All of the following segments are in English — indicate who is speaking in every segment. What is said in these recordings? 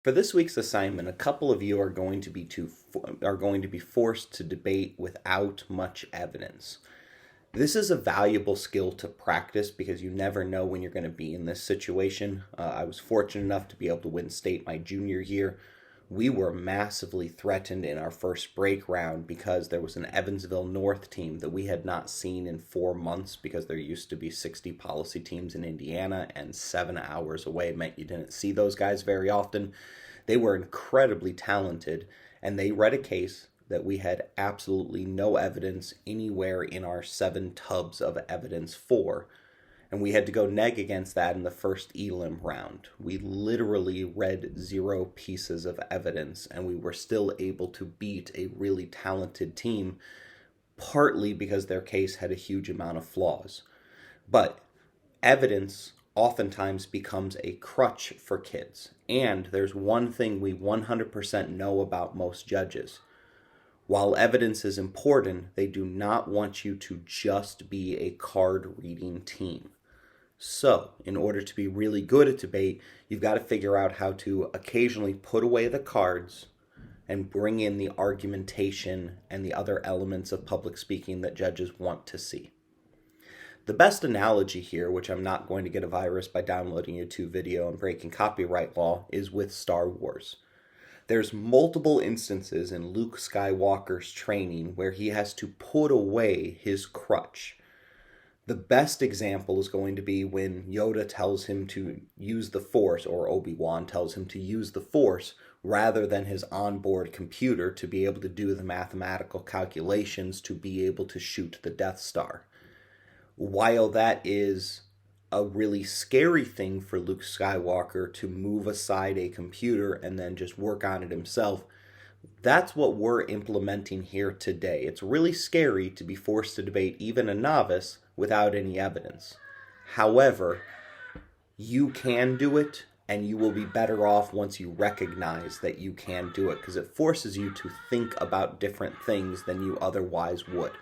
Speaker 1: For this week's assignment, a couple of you are going to be forced to debate without much evidence. This is a valuable skill to practice because you never know when you're going to be in this situation. I was fortunate enough to be able to win state my junior year. We were massively threatened in our first break round because there was an Evansville North team that we had not seen in 4 months because there used to be 60 policy teams in Indiana, and 7 hours away meant you didn't see those guys very often. They were incredibly talented, and they read a case that we had absolutely no evidence anywhere in our 7 tubs of evidence for. And we had to go neg against that in the first elim round. We literally read 0 pieces of evidence, and we were still able to beat a really talented team, partly because their case had a huge amount of flaws. But evidence oftentimes becomes a crutch for kids. And there's one thing we 100% know about most judges. While evidence is important, they do not want you to just be a card reading team. So, in order to be really good at debate, you've got to figure out how to occasionally put away the cards and bring in the argumentation and the other elements of public speaking that judges want to see. The best analogy here, which I'm not going to get a virus by downloading a YouTube video and breaking copyright law, is with Star Wars. There's multiple instances in Luke Skywalker's training where he has to put away his crutch. The best example is going to be when Yoda tells him to use the Force, or Obi-Wan tells him to use the Force rather than his onboard computer to be able to do the mathematical calculations to be able to shoot the Death Star. While that is a really scary thing for Luke Skywalker to move aside a computer and then just work on it himself, that's what we're implementing here today. It's really scary to be forced to debate even a novice without any evidence. However, you can do it, and you will be better off once you recognize that you can do it, because it forces you to think about different things than you otherwise would.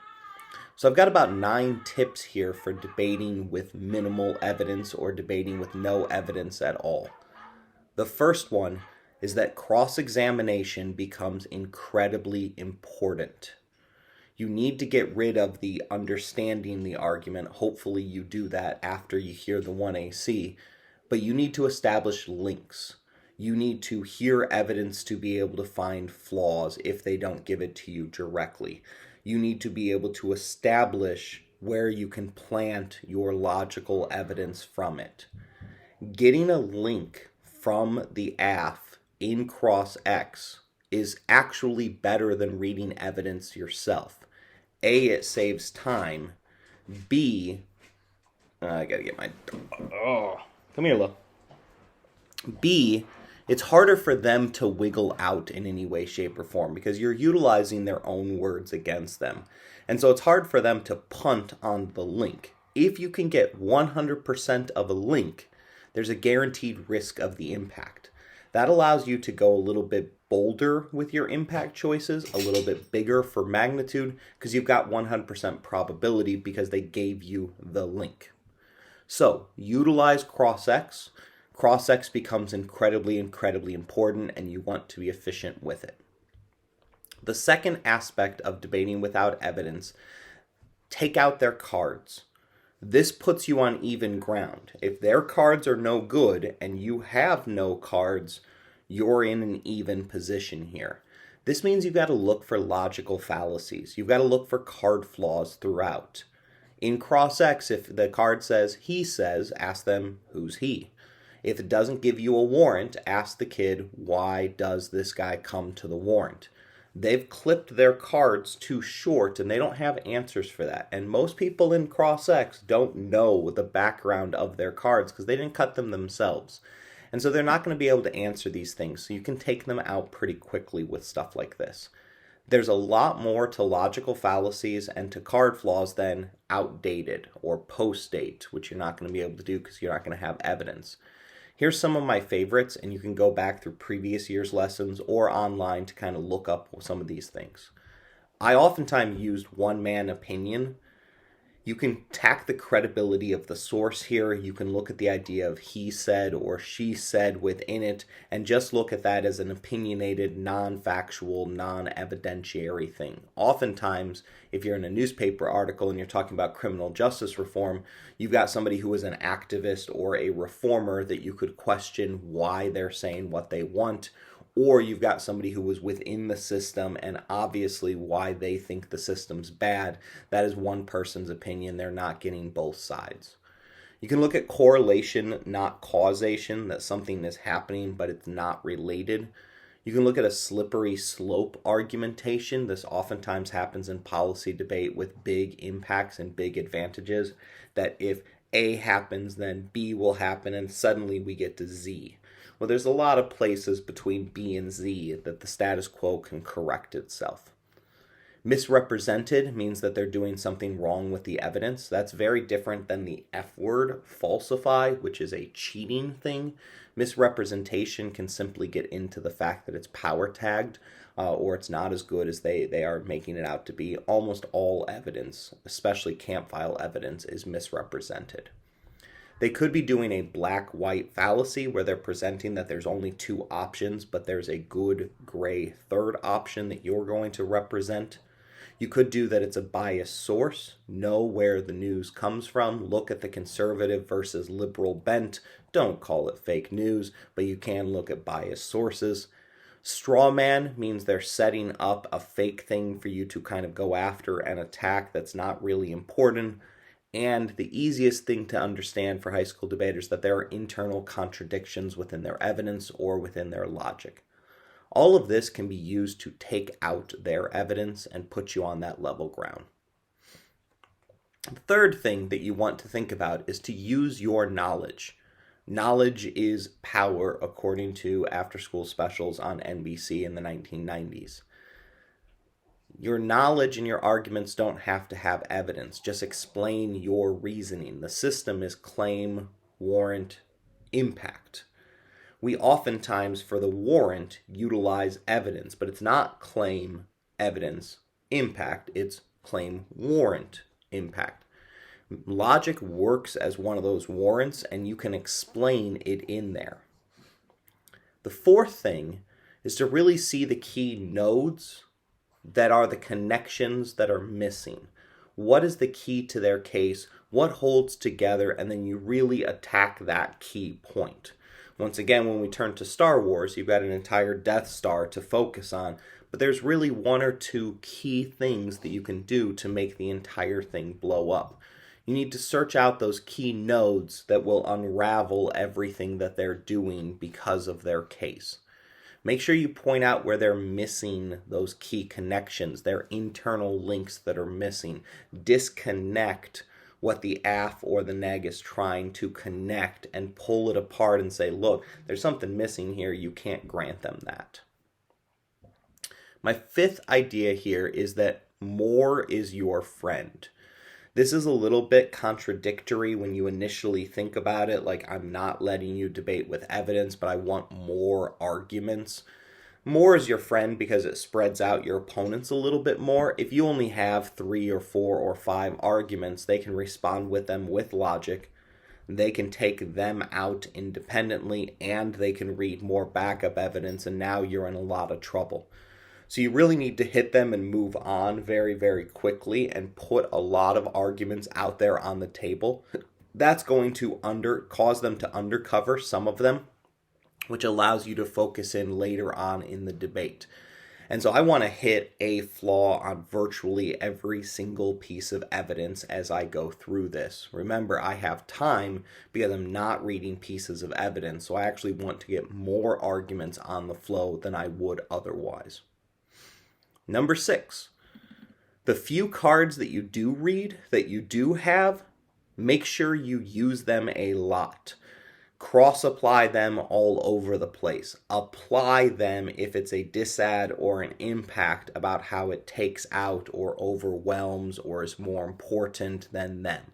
Speaker 1: So I've got about 9 tips here for debating with minimal evidence or debating with no evidence at all. The first one is that cross-examination becomes incredibly important. You need to get rid of the understanding the argument. Hopefully you do that after you hear the 1AC, but you need to establish links. You need to hear evidence to be able to find flaws if they don't give it to you directly. You need to be able to establish where you can plant your logical evidence from it. Getting a link from the AF in CrossX is actually better than reading evidence yourself. A, it saves time. B, I gotta get my... Oh, come here, look. B, it's harder for them to wiggle out in any way, shape, or form because you're utilizing their own words against them. And so it's hard for them to punt on the link. If you can get 100% of a link, there's a guaranteed risk of the impact. That allows you to go a little bit bolder with your impact choices, a little bit bigger for magnitude, because you've got 100% probability because they gave you the link. So, utilize CrossX. CrossX becomes incredibly important, and you want to be efficient with it. The second aspect of debating without evidence, take out their cards. This puts you on even ground. If their cards are no good and you have no cards, you're in an even position here. This means you've got to look for logical fallacies. You've got to look for card flaws throughout. In CrossX, if the card says, he says, ask them, who's he? If it doesn't give you a warrant, ask the kid, why does this guy come to the warrant? They've clipped their cards too short, and they don't have answers for that. And most people in CrossX don't know the background of their cards because they didn't cut them themselves. And so they're not going to be able to answer these things, so you can take them out pretty quickly with stuff like this. There's a lot more to logical fallacies and to card flaws than outdated or post-date, which you're not going to be able to do because you're not going to have evidence. Here's some of my favorites, and you can go back through previous year's lessons or online to kind of look up some of these things. I oftentimes used one-man opinion. You can tack the credibility of the source here. You can look at the idea of he said or she said within it and just look at that as an opinionated, non-factual, non-evidentiary thing. Oftentimes, if you're in a newspaper article and you're talking about criminal justice reform, you've got somebody who is an activist or a reformer that you could question why they're saying what they want, or you've got somebody who was within the system and obviously why they think the system's bad. That is one person's opinion. They're not getting both sides. You can look at correlation, not causation, that something is happening but it's not related. You can look at a slippery slope argumentation. This oftentimes happens in policy debate with big impacts and big advantages, that if A happens, then B will happen, and suddenly we get to Z. Well, there's a lot of places between B and Z that the status quo can correct itself. Misrepresented means that they're doing something wrong with the evidence. That's very different than the F word, falsify, which is a cheating thing. Misrepresentation can simply get into the fact that it's power tagged or it's not as good as they are making it out to be. Almost all evidence, especially camp file evidence, is misrepresented. They could be doing a black-white fallacy where they're presenting that there's only two options, but there's a good gray third option that you're going to represent. You could do that it's a biased source. Know where the news comes from. Look at the conservative versus liberal bent. Don't call it fake news, but you can look at biased sources. Straw man means they're setting up a fake thing for you to kind of go after and attack that's not really important. And the easiest thing to understand for high school debaters that there are internal contradictions within their evidence or within their logic. All of this can be used to take out their evidence and put you on that level ground. The third thing that you want to think about is to use your knowledge. Knowledge is power, according to after-school specials on NBC in the 1990s. Your knowledge and your arguments don't have to have evidence. Just explain your reasoning. The system is claim, warrant, impact. We oftentimes, for the warrant, utilize evidence, but it's not claim, evidence, impact. It's claim, warrant, impact. Logic works as one of those warrants, and you can explain it in there. The fourth thing is to really see the key nodes that are the connections that are missing. What is the key to their case? What holds together? And then you really attack that key point. Once again, when we turn to Star Wars, you've got an entire Death Star to focus on, but there's really one or two key things that you can do to make the entire thing blow up. You need to search out those key nodes that will unravel everything that they're doing because of their case. Make sure you point out where they're missing those key connections, their internal links that are missing. Disconnect what the AF or the neg is trying to connect and pull it apart and say, look, there's something missing here. You can't grant them that. My fifth idea here is that more is your friend. This is a little bit contradictory when you initially think about it, like I'm not letting you debate with evidence, but I want more arguments. More is your friend because it spreads out your opponents a little bit more. If you only have 3 or 4 or 5 arguments, they can respond with them with logic. They can take them out independently, and they can read more backup evidence, and now you're in a lot of trouble. So you really need to hit them and move on very, very quickly and put a lot of arguments out there on the table. That's going to cause them to undercover some of them, which allows you to focus in later on in the debate. And so I want to hit a flaw on virtually every single piece of evidence as I go through this. Remember, I have time because I'm not reading pieces of evidence, so I actually want to get more arguments on the flow than I would otherwise. Number 6, the few cards that you do read, that you do have, make sure you use them a lot. Cross-apply them all over the place. Apply them if it's a disad or an impact about how it takes out or overwhelms or is more important than them.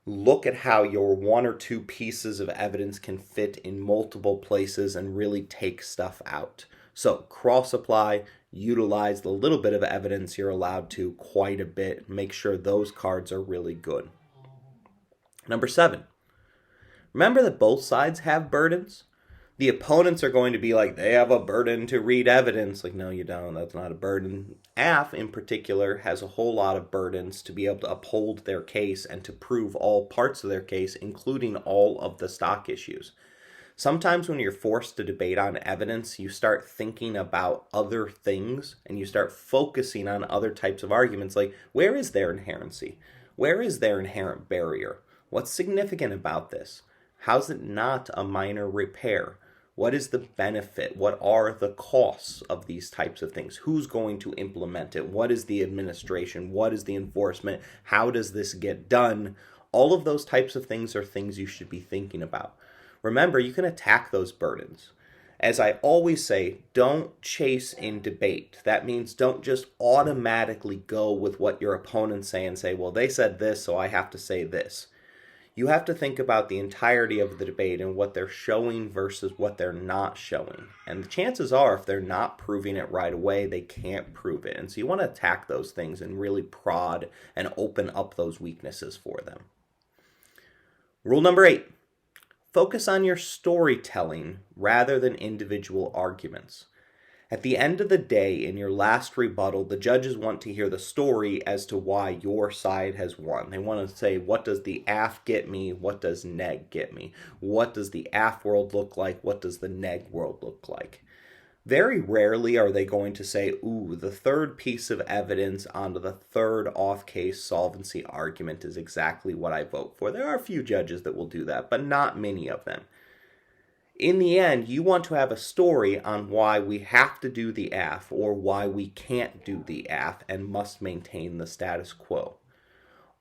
Speaker 1: Look at how your 1 or 2 pieces of evidence can fit in multiple places and really take stuff out. So cross-apply, utilize the little bit of evidence you're allowed to quite a bit. Make sure those cards are really good. Number 7, remember that both sides have burdens. The opponents are going to be like, they have a burden to read evidence. Like, no, you don't. That's not a burden. AF, in particular, has a whole lot of burdens to be able to uphold their case and to prove all parts of their case, including all of the stock issues. Sometimes when you're forced to debate on evidence, you start thinking about other things and you start focusing on other types of arguments, like, where is their inherency? Where is their inherent barrier? What's significant about this? How's it not a minor repair? What is the benefit? What are the costs of these types of things? Who's going to implement it? What is the administration? What is the enforcement? How does this get done? All of those types of things are things you should be thinking about. Remember, you can attack those burdens. As I always say, don't chase in debate. That means don't just automatically go with what your opponents say and say, well, they said this, so I have to say this. You have to think about the entirety of the debate and what they're showing versus what they're not showing. And the chances are, if they're not proving it right away, they can't prove it. And so you want to attack those things and really prod and open up those weaknesses for them. Rule number 8, focus on your storytelling rather than individual arguments. At the end of the day, in your last rebuttal, the judges want to hear the story as to why your side has won. They want to say, what does the AF get me? What does neg get me? What does the AF world look like? What does the neg world look like? Very rarely are they going to say, ooh, the third piece of evidence onto the third off-case solvency argument is exactly what I vote for. There are a few judges that will do that, but not many of them. In the end, you want to have a story on why we have to do the AF or why we can't do the AF and must maintain the status quo.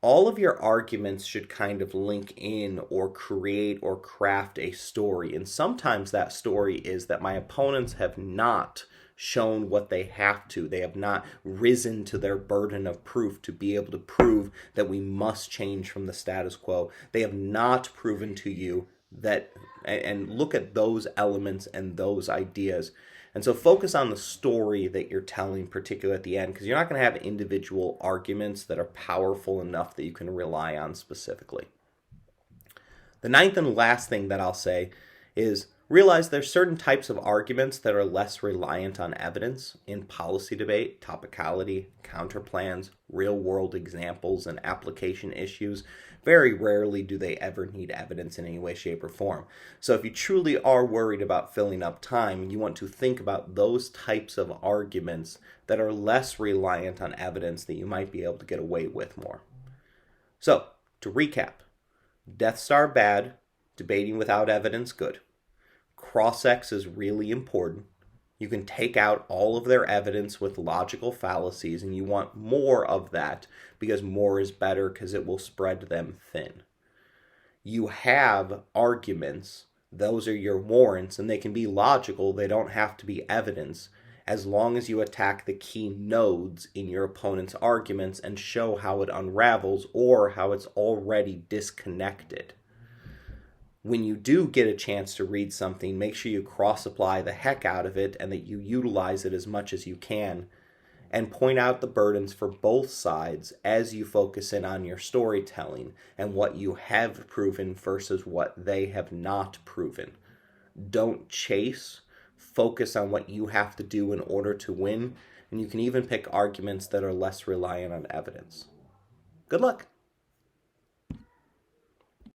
Speaker 1: All of your arguments should kind of link in or create or craft a story. And sometimes that story is that my opponents have not shown what they have to. They have not risen to their burden of proof to be able to prove that we must change from the status quo. They have not proven to you that, and look at those elements and those ideas. And so focus on the story that you're telling, particularly at the end, because you're not going to have individual arguments that are powerful enough that you can rely on specifically. The 9th and last thing that I'll say is realize there's certain types of arguments that are less reliant on evidence in policy debate, topicality, counterplans, real-world examples, and application issues. Very rarely do they ever need evidence in any way, shape, or form. So if you truly are worried about filling up time, you want to think about those types of arguments that are less reliant on evidence that you might be able to get away with more. So, to recap, Death Star bad, debating without evidence good. Cross-X is really important. You can take out all of their evidence with logical fallacies, and you want more of that because more is better because it will spread them thin. You have arguments. Those are your warrants, and they can be logical. They don't have to be evidence, as long as you attack the key nodes in your opponent's arguments and show how it unravels or how it's already disconnected. When you do get a chance to read something, make sure you cross-apply the heck out of it and that you utilize it as much as you can, and point out the burdens for both sides as you focus in on your storytelling and what you have proven versus what they have not proven. Don't chase. Focus on what you have to do in order to win, and you can even pick arguments that are less reliant on evidence. Good luck.